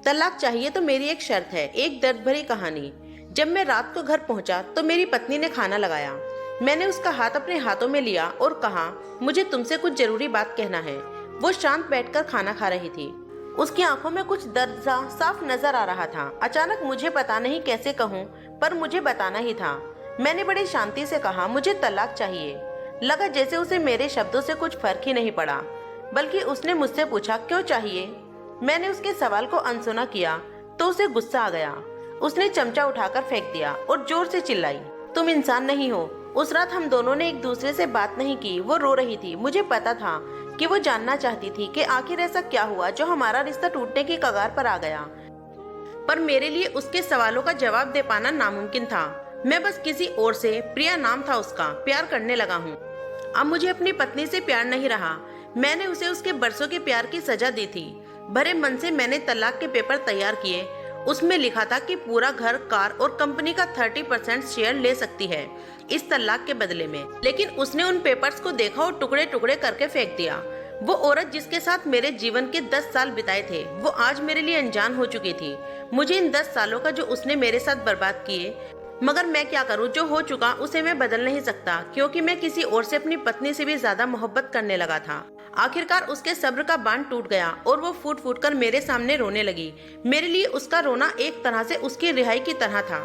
तलाक चाहिए तो मेरी एक शर्त है। एक दर्द भरी कहानी। जब मैं रात को घर पहुंचा तो मेरी पत्नी ने खाना लगाया। मैंने उसका हाथ अपने हाथों में लिया और कहा, मुझे तुमसे कुछ जरूरी बात कहना है। वो शांत बैठकर खाना खा रही थी। उसकी आंखों में कुछ दर्द सा साफ नजर आ रहा था। अचानक मुझे पता नहीं कैसे कहूँ, पर मुझे बताना ही था। मैंने बड़ी शांति से कहा, मुझे तलाक चाहिए। लगा जैसे उसे मेरे शब्दों से कुछ फर्क ही नहीं पड़ा, बल्कि उसने मुझसे पूछा, क्यों चाहिए? मैंने उसके सवाल को अनसुना किया तो उसे गुस्सा आ गया। उसने चमचा उठाकर फेंक दिया और जोर से चिल्लाई, तुम इंसान नहीं हो। उस रात हम दोनों ने एक दूसरे से बात नहीं की। वो रो रही थी। मुझे पता था कि वो जानना चाहती थी कि आखिर ऐसा क्या हुआ जो हमारा रिश्ता टूटने की कगार पर आ गया। पर मेरे लिए उसके सवालों का जवाब दे पाना नामुमकिन था। मैं बस किसी और से, प्रिया नाम था उसका, प्यार करने लगा हूँ। अब मुझे अपनी पत्नी से प्यार नहीं रहा। मैंने उसे उसके बरसों के प्यार की सजा दी थी। भरे मन से मैंने तलाक के पेपर तैयार किए। उसमें लिखा था कि पूरा घर, कार और कंपनी का 30% शेयर ले सकती है इस तलाक के बदले में। लेकिन उसने उन पेपर्स को देखा और टुकड़े टुकड़े करके फेंक दिया। वो औरत जिसके साथ मेरे जीवन के 10 साल बिताए थे, वो आज मेरे लिए अनजान हो चुकी थी। मुझे इन 10 सालों का जो उसने मेरे साथ बर्बाद किए, मगर मैं क्या करूं? जो हो चुका उसे मैं बदल नहीं सकता, क्योंकि मैं किसी और से अपनी पत्नी से भी ज्यादा मोहब्बत करने लगा था। आखिरकार उसके सब्र का बांध टूट गया और वो फूट फूट कर मेरे सामने रोने लगी। मेरे लिए उसका रोना एक तरह से उसकी रिहाई की तरह था।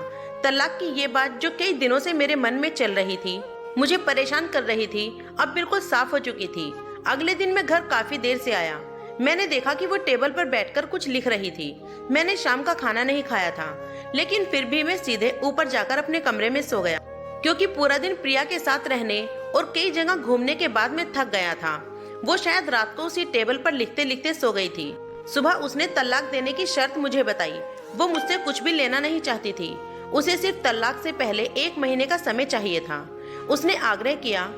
तलाक की ये बात जो कई दिनों से मेरे मन में चल रही थी, मुझे परेशान कर रही थी, अब बिल्कुल साफ हो चुकी थी। अगले दिन मैं घर काफी देर से आया। मैंने देखा कि वो टेबल पर बैठकर कुछ लिख रही थी। मैंने शाम का खाना नहीं खाया था, लेकिन फिर भी मैं सीधे ऊपर जाकर अपने कमरे में सो गया, क्योंकि पूरा दिन प्रिया के साथ रहने और कई जगह घूमने के बाद मैं थक गया था। वो शायद रात को उसी टेबल पर लिखते लिखते सो गई थी। सुबह उसने तलाक देने की शर्त मुझे बताई। वो मुझसे कुछ भी लेना नहीं चाहती थी। उसे सिर्फ तलाक से पहले 1 महीने का समय चाहिए था। उसने आग्रह किया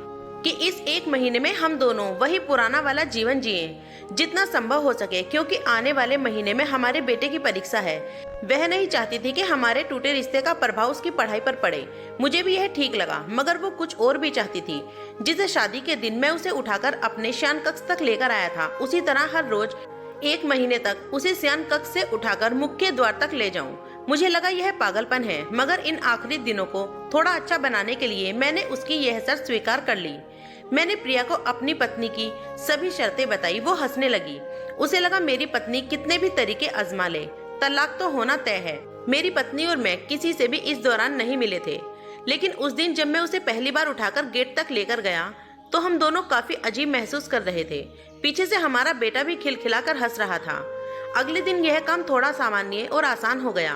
कि इस 1 महीने में हम दोनों वही पुराना वाला जीवन जिए जितना संभव हो सके, क्योंकि आने वाले महीने में हमारे बेटे की परीक्षा है। वह नहीं चाहती थी कि हमारे टूटे रिश्ते का प्रभाव उसकी पढ़ाई पर पड़े। मुझे भी यह ठीक लगा, मगर वो कुछ और भी चाहती थी। जिसे शादी के दिन मैं उसे उठाकर अपने शयन कक्ष तक लेकर आया था, उसी तरह हर रोज 1 महीने तक उसे शयन कक्ष से उठाकर मुख्य द्वार तक ले जाऊं। मुझे लगा यह पागलपन है, मगर इन आखिरी दिनों को थोड़ा अच्छा बनाने के लिए मैंने उसकी यह शर्त स्वीकार कर ली। मैंने प्रिया को अपनी पत्नी की सभी शर्तें बताई। वो हंसने लगी। उसे लगा मेरी पत्नी कितने भी तरीके आजमा ले, तलाक तो होना तय है। मेरी पत्नी और मैं किसी से भी इस दौरान नहीं मिले थे, लेकिन उस दिन जब मैं उसे पहली बार उठाकर गेट तक लेकर गया तो हम दोनों काफी अजीब महसूस कर रहे थे। पीछे से हमारा बेटा भी खिलखिलाकर हंस रहा था। अगले दिन यह काम थोड़ा सामान्य और आसान हो गया।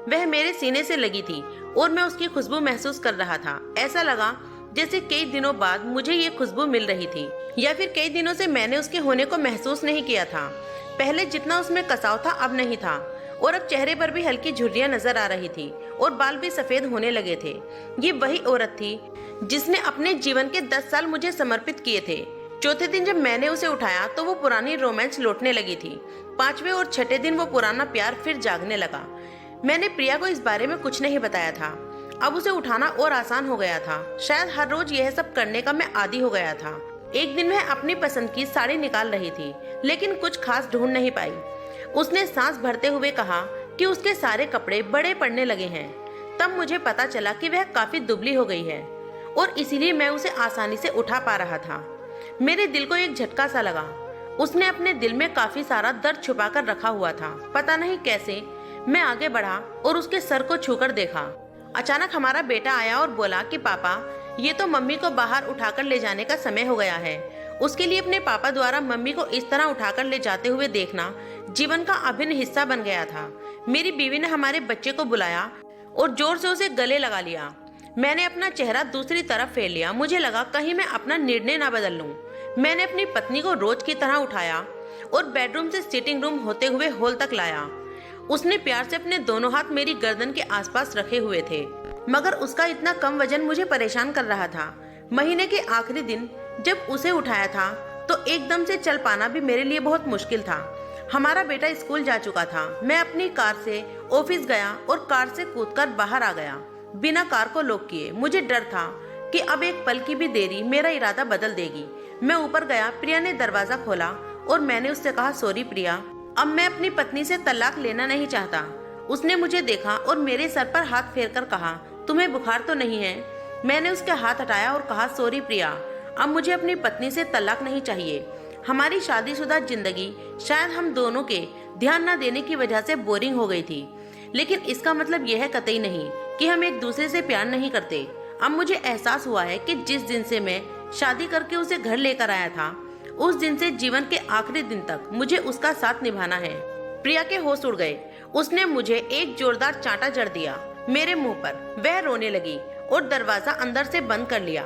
वह मेरे सीने से लगी थी और मैं उसकी खुशबू महसूस कर रहा था। ऐसा लगा जैसे कई दिनों बाद मुझे ये खुशबू मिल रही थी, या फिर कई दिनों से मैंने उसके होने को महसूस नहीं किया था। पहले जितना उसमें कसाव था अब नहीं था, और अब चेहरे पर भी हल्की झुर्रियां नजर आ रही थी और बाल भी सफेद होने लगे थे। ये वही औरत थी जिसने अपने जीवन के 10 साल मुझे समर्पित किए थे। चौथे दिन जब मैंने उसे उठाया तो वो पुरानी रोमांस लौटने लगी थी। 5वें और 6ठे दिन वो पुराना प्यार फिर जागने लगा। मैंने प्रिया को इस बारे में कुछ नहीं बताया था। अब उसे उठाना और आसान हो गया था। शायद हर रोज यह सब करने का मैं आदी हो गया था। एक दिन वह अपनी पसंद की साड़ी निकाल रही थी, लेकिन कुछ खास ढूंढ नहीं पाई। उसने सांस भरते हुए कहा कि उसके सारे कपड़े बड़े पड़ने लगे हैं। तब मुझे पता चला कि वह काफी दुबली हो गई है और इसीलिए मैं उसे आसानी से उठा पा रहा था। मेरे दिल को एक झटका सा लगा। उसने अपने दिल में काफी सारा दर्द छुपा कर रखा हुआ था। पता नहीं कैसे मैं आगे बढ़ा और उसके सर को छूकर देखा। अचानक हमारा बेटा आया और बोला कि पापा, ये तो मम्मी को बाहर उठाकर ले जाने का समय हो गया है। उसके लिए अपने पापा द्वारा मम्मी को इस तरह उठाकर ले जाते हुए देखना जीवन का अभिन्न हिस्सा बन गया था। मेरी बीवी ने हमारे बच्चे को बुलाया और जोर से उसे गले लगा लिया। मैंने अपना चेहरा दूसरी तरफ फेर लिया। मुझे लगा कहीं मैं अपना निर्णय ना बदल लूं। मैंने अपनी पत्नी को रोज की तरह उठाया और बेडरूम से सिटिंग रूम होते हुए हॉल तक लाया। उसने प्यार से अपने दोनों हाथ मेरी गर्दन के आसपास रखे हुए थे, मगर उसका इतना कम वजन मुझे परेशान कर रहा था। महीने के आखिरी दिन जब उसे उठाया था तो एकदम से चल पाना भी मेरे लिए बहुत मुश्किल था। हमारा बेटा स्कूल जा चुका था। मैं अपनी कार से ऑफिस गया और कार से कूदकर बाहर आ गया, बिना कार को लॉक किए। मुझे डर था कि अब एक पल की भी देरी मेरा इरादा बदल देगी। मैं ऊपर गया। प्रिया ने दरवाजा खोला और मैंने उससे कहा, सॉरी प्रिया, अब मैं अपनी पत्नी से तलाक लेना नहीं चाहता। उसने मुझे देखा और मेरे सर पर हाथ फेरकर कहा, तुम्हें बुखार तो नहीं है? मैंने उसके हाथ हटाया और कहा, सॉरी प्रिया, अब मुझे अपनी पत्नी से तलाक नहीं चाहिए। हमारी शादीशुदा जिंदगी शायद हम दोनों के ध्यान न देने की वजह से बोरिंग हो गई थी, लेकिन इसका मतलब यह है कतई नहीं कि हम एक दूसरे से प्यार नहीं करते। अब मुझे एहसास हुआ है कि जिस दिन से मैं शादी करके उसे घर लेकर आया था, उस दिन से जीवन के आखिरी दिन तक मुझे उसका साथ निभाना है। प्रिया के होश उड़ गए। उसने मुझे एक जोरदार चांटा जड़ दिया मेरे मुंह पर। वह रोने लगी और दरवाजा अंदर से बंद कर लिया।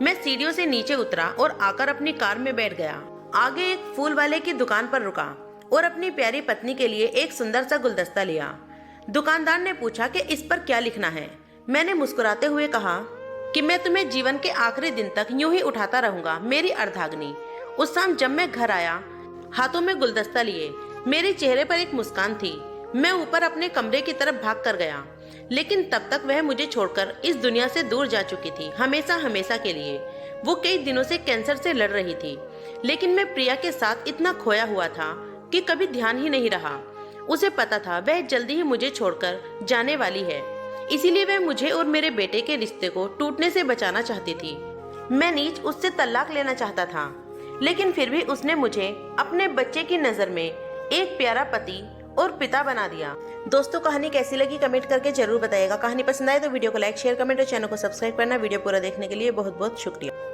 मैं सीढ़ियों से नीचे उतरा और आकर अपनी कार में बैठ गया। आगे एक फूल वाले की दुकान पर रुका और अपनी प्यारी पत्नी के लिए एक सुंदर सा गुलदस्ता लिया। दुकानदार ने पूछा कि इस पर क्या लिखना है। मैंने मुस्कुराते हुए कहा कि मैं तुम्हें जीवन के आखिरी दिन तक यूं ही उठाता रहूंगा, मेरी अर्धांगिनी। उस शाम जब मैं घर आया, हाथों में गुलदस्ता लिए, मेरे चेहरे पर एक मुस्कान थी। मैं ऊपर अपने कमरे की तरफ भाग कर गया, लेकिन तब तक वह मुझे छोड़कर इस दुनिया से दूर जा चुकी थी, हमेशा हमेशा के लिए। वो कई दिनों से कैंसर से लड़ रही थी, लेकिन मैं प्रिया के साथ इतना खोया हुआ था कि कभी ध्यान ही नहीं रहा। उसे पता था वह जल्दी ही मुझे छोड़कर जाने वाली है, इसीलिए वह मुझे और मेरे बेटे के रिश्ते को टूटने से बचाना चाहती थी। मैं नीच उससे तलाक लेना चाहता था, लेकिन फिर भी उसने मुझे अपने बच्चे की नजर में एक प्यारा पति और पिता बना दिया। दोस्तों, कहानी कैसी लगी कमेंट करके जरूर बताइएगा। कहानी पसंद आए तो वीडियो को लाइक, शेयर, कमेंट और चैनल को सब्सक्राइब करना। वीडियो पूरा देखने के लिए बहुत बहुत शुक्रिया।